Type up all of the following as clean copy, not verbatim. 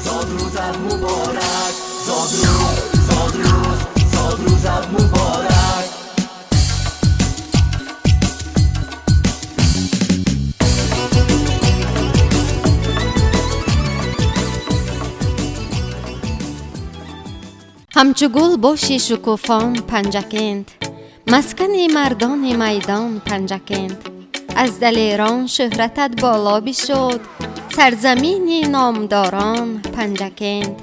زادروزت مبارک، زادروزت مبارک. همچو گل باشی شکوفان پنجکند، مسکن مردان میدان پنجکند. از دلیران شهرتت بالا بشد، سرزمین نامداران پنجکند.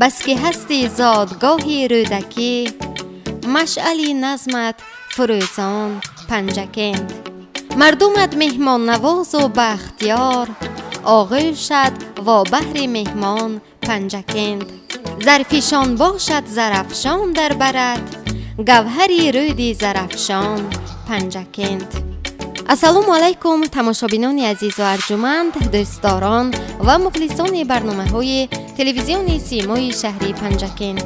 بس که هستی زادگاهی رودکی، مشعلی نظمت فروزان پنجکند. مردمت مهمان نواز و بختیار، آغوشت و بهر مهمان پنجکند. ظرفیشان باشد زرافشان در برد، گوهری رودی زرافشان پنجکند. السلام علیکم تماشابینان عزیز و ارجمند، دوستداران و مخلصان برنامه‌های تلویزیون سیمای شهری پنجکند.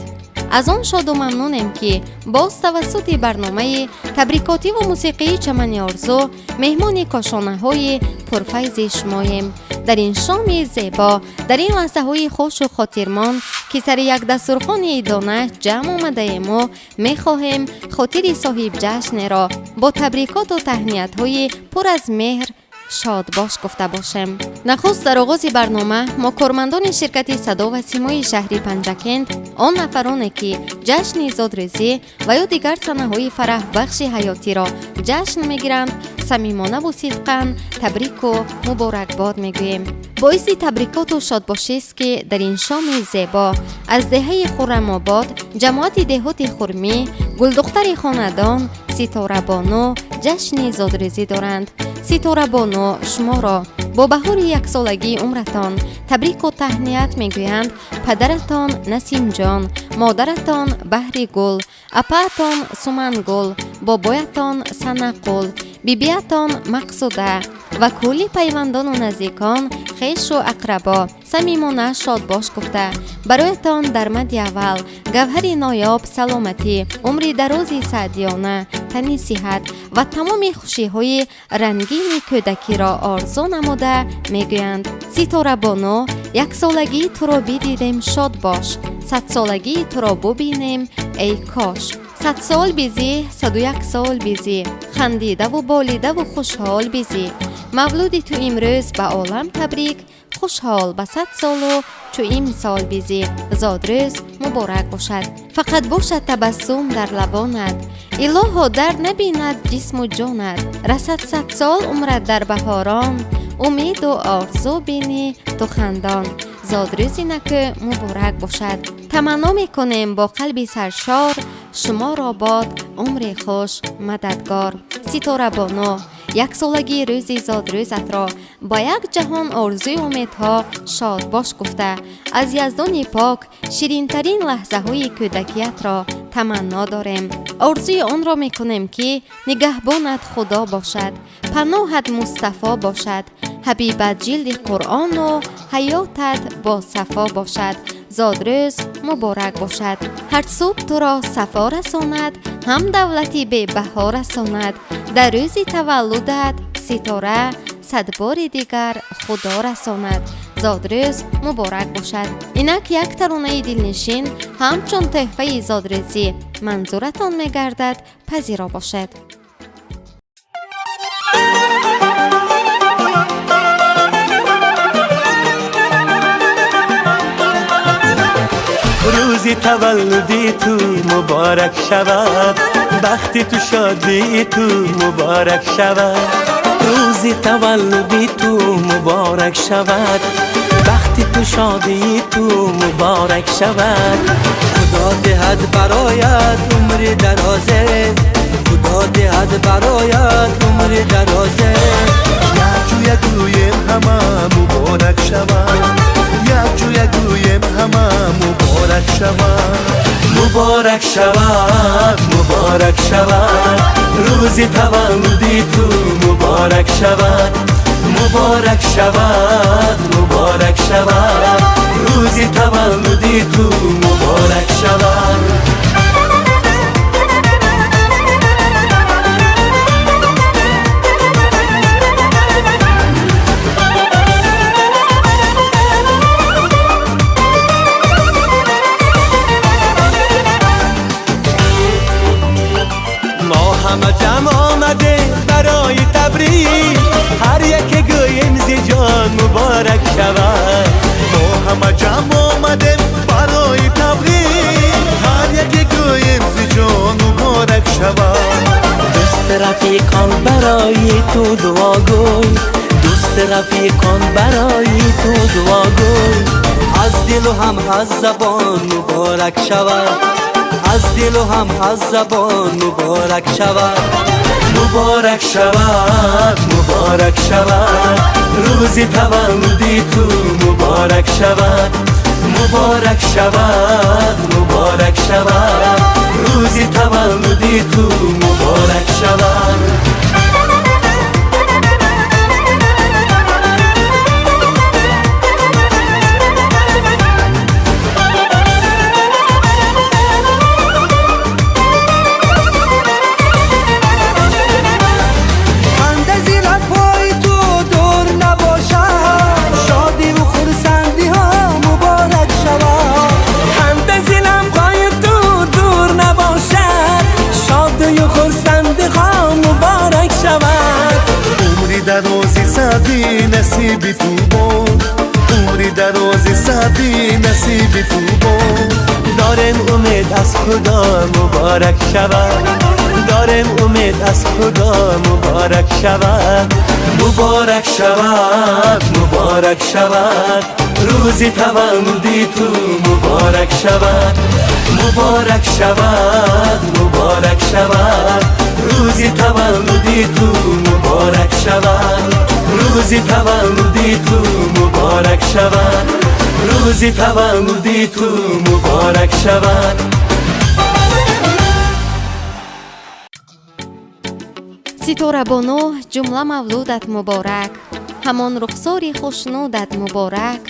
از آن شاد و ممنونم که باز توسط برنامه تبریکاتی و موسیقی چمن آرزو مهمان کاشانه‌های پرفیض شماییم. در این شام زیبا، در این لحظه‌های خوش و خاطرمان که سر یک دسترخوان عیدانه جمع آمده ایم و می‌خواهیم خاطر صاحب جشن را با تبریکات و تهنیت‌های پر از مهر شاد باش گفته باشیم. نخست در آغاز برنامه ما کارمندان شرکت صدا و سیمای شهری پنجکند، آن نفرانی که جشن زادروزی و یا دیگر صحنه‌های فرح بخش حیاتی را جشن می‌گیرند، صمیمانه و صدقاً تبریک و مبارکباد میگوییم. باعث تبریکات و شادباشی است که در این شام زیبا از دهه خرم‌آباد جماعت دهات خرمی، گلدختر خاندان ستاره بانو جشن زادروزی دارند. ستاره بانو شما را با بهار یک سالگی عمرتان تبریک و تهنیت میگویند. پدرتان نسیم جان، مادرتان بهری گل، اپاتان سمن گل، بابایتان سنقل، بیبیتان مقصوده و کلی پیوندان و نزدیکان، خویش و اقربا صمیمانه شاد باش گفته برایتان در مد اول گوهر نایاب سلامتی، عمر درازی سعدیانه، تنی صحت و تمام خوشی‌های رنگین کودکی را آرزو نموده میگویند. ستاره بانو یک سالگی تو را بدیدیم شاد باش، 100 سالگی تو را ببینیم ای کاش. 100 سال بیزی، 101 سال بیزی، خندیده و بالیده و خوشحال بیزی. مولود تو امروز به عالم تبریک، خوشحال به 100 سال و چو امسال بیزی. زادروز مبارک باشد، فقط باشد تبسم در لبانت، الها درد نبیند جسم و جانت. رسد 100 سال عمرت در بهاران، امید و آرزو بینی تو خندان. زادروزی نکه مبارک باشد، تمنا میکنیم با قلبی سرشار، شما را باد عمر خوش مددگار. ستاره بانو یک سالگی روزی زادروزت را با یک جهان آرزوی امیدها شاد باش گفته از یزدان پاک شیرین ترین لحظه های کودکیت را تمنا داریم. آرزوی آن را میکنیم که نگهبانت خدا باشد، پناهت مصطفی باشد، حبیبت جلد قرآن و حیاتت با صفا باشد. زادروز مبارک باشد، هر صبح تو را صفا رساند، هم دولتی به بها رساند. در روز تولدت ستاره 100 بار دیگر خدا رساند. زادروز مبارک باشد. اینک یک ترانه دلنشین همچون تحفه زادروزی منظورتان میگردد، پذیرا باشد. روزی تولدی تو مبارک شود، بختی تو شادی تو مبارک شود. روزی تولدی تو مبارک شود، بختی تو شادی تو مبارک شود. خدا دهد برایت عمر درازه، خدا دهد برایت عمر درازه. یک گویم همه مبارک شود، یک گویم همه مبارک شود. مبارک شود، مبارک شود، روزی تولدی تو مبارک شود. مبارک شود، مبارک شود، روزی تولدی تو مبارک شود. تبریک هر یک گویم زی جان مبارک شود ما همه جمع آمدیم برای تبریک هر یک گویم زی جان مبارک شود دوست رفیقان برای تو دعا گوی دوست رفیقان برای تو دعا گوی از دل و هم از زبان مبارک شود از دل و هم از زبان مبارک شود مبارک شود مبارک شود روز تولدی تو مبارک شود مبارک شود مبارک شود روز تولدی تو مبارک شود درازی سعدی نصیب تو بود عمری درازی سعدی نصیب تو بود دارم امید از خدا مبارک شود دارم امید از خدا مبارک شود مبارک شود مبارک شود روز تولدی تو مبارک شود مبارک شود مبارک شود روز تولدی تو مبارک شود روز تولدی تو مبارک شود روز تولدی تو مبارک شود ستاره بانو جمله مولودت مبارک همان رخساری خوشنودت مبارک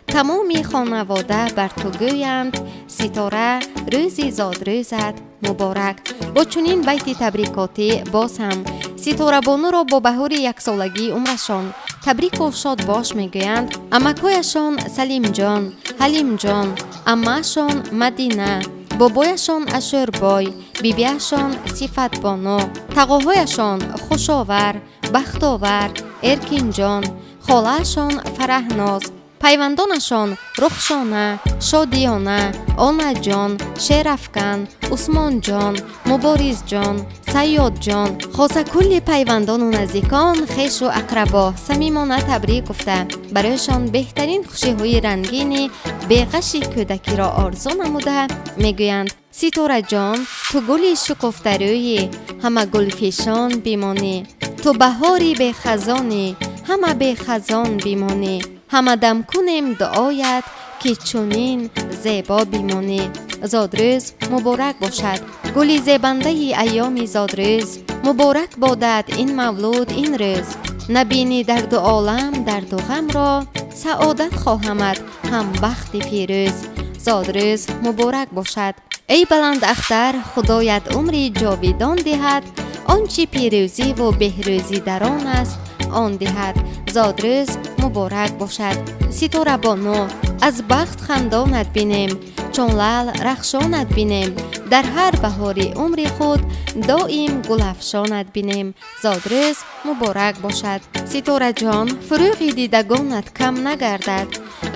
تمامی خانواده بر تو گویند ستاره روزی زادروزت مبارک با چنین بیت تبریکاتی باز هم ستاره بانو را با بهار یک سالگی عمرشان تبریک و شاد باش میگویند عمکایشان سلیم جان حلیم جان عمه‌شان مدینه بابایشان اشوربای بیبیشان صفت بانو تقاهایشان خوشاور بختاور ارکین جان خاله‌شان فرهناز پیوندانشان رخشانه شادیانه آنا جان شرفکن عثمان جان مبارز جان سیاد جان خاصه کل پیوندان و نزدیکان خیش و اقربا صمیمانه تبریک گفته برایشان بهترین خوشی‌های رنگین بیغش کودکی را آرزو نموده میگویند ستاره جان تو گلی شکفته رویی همه گل فیشان بیمانی تو بهاری به خزانی همه به خزان بیمانی همه دم کنیم دعایت که چونین زیبا بیمانی زادروز مبارک باشد گلی زیبنده ایام زادروز مبارک بادد این مولود این روز نبینی در دو عالم در دو غم را سعادت خواهمد هم بخت پیروز زادروز مبارک باشد ای بلند اختر خدایت عمری جاویدان دهد آنچه پیروزی و بهروزی در آن است آن دهد زادروز مبارک باشد ستاره بانو از بخت خندانت بینیم چون لعل رخشانت بینیم در هر بهاری عمر خود دائم گل افشانت بینیم زادروز مبارک باشد ستاره جان فروغ دیدگانت کم نگردد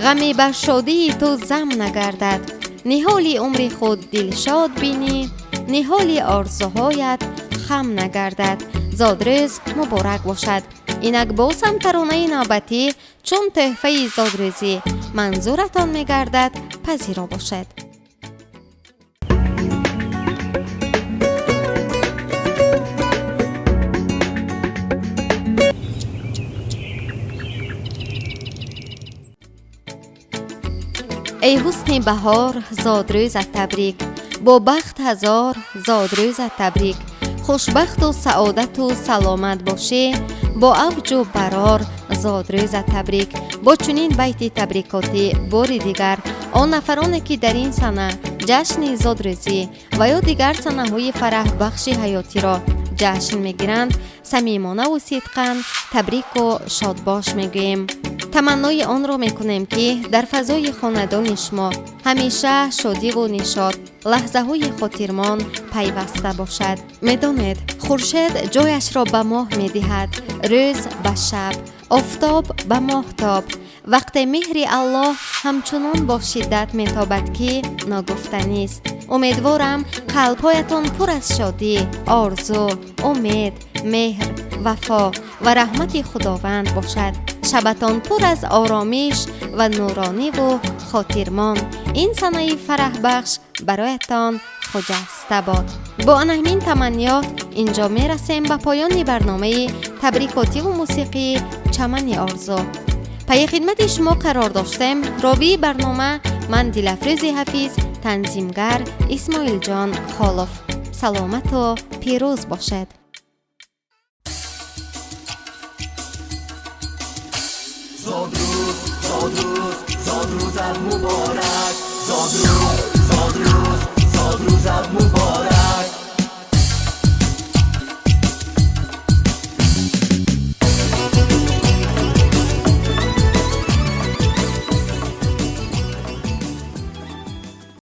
غمی بر شادی تو زم نگردد نهالی عمر خود دلشاد بینی نهالی آرزوهایت خم نگردد زادروز مبارک باشد اینک باز هم ترانه نوبتی چون تحفه زادروزی منظورتان میگردد پذیرا باشد ای حسن بهار زادروزت تبریک با بخت هزار زادروزت تبریک خوشبخت و سعادت و سلامت باشی با اوج و برار زادروزت تبریک با چنین بیت تبریکاتی بار دیگر آن نفرانی که در این سنه جشن زادروزی و یا دیگر سنه های فرح بخش حیاتی را جشن میگیرند صمیمانه و صدقاً تبریک و شادباش میگوییم تمنای آن را میکنیم که در فضای خاندان شما همیشه شادی و نشاط لحظه های خاطرمان پیوسته باشد. میدانید خورشید جایش را به ماه میدهد، روز به شب، آفتاب به ماهتاب. وقت مهر الله همچنان با شدت میتابد که ناگفتنی است. امیدوارم قلبهایتان پر از شادی، آرزو، امید، مهر، وفا و رحمت خداوند باشد. شبتان پر از آرامش و نورانی و خاطرمان. این سنه فرح بخش برایتان خجسته باد. با همین تمنیات اینجا می رسیم به پایان برنامه تبریکاتی و موسیقی چمن آرزو. پای خدمت شما قرار داشتم. راوی برنامه من دلافروز حفیظ، تنظیمگر اسماعیل جان خالف. سلامت و پیروز باشد. زاد روزت مبارک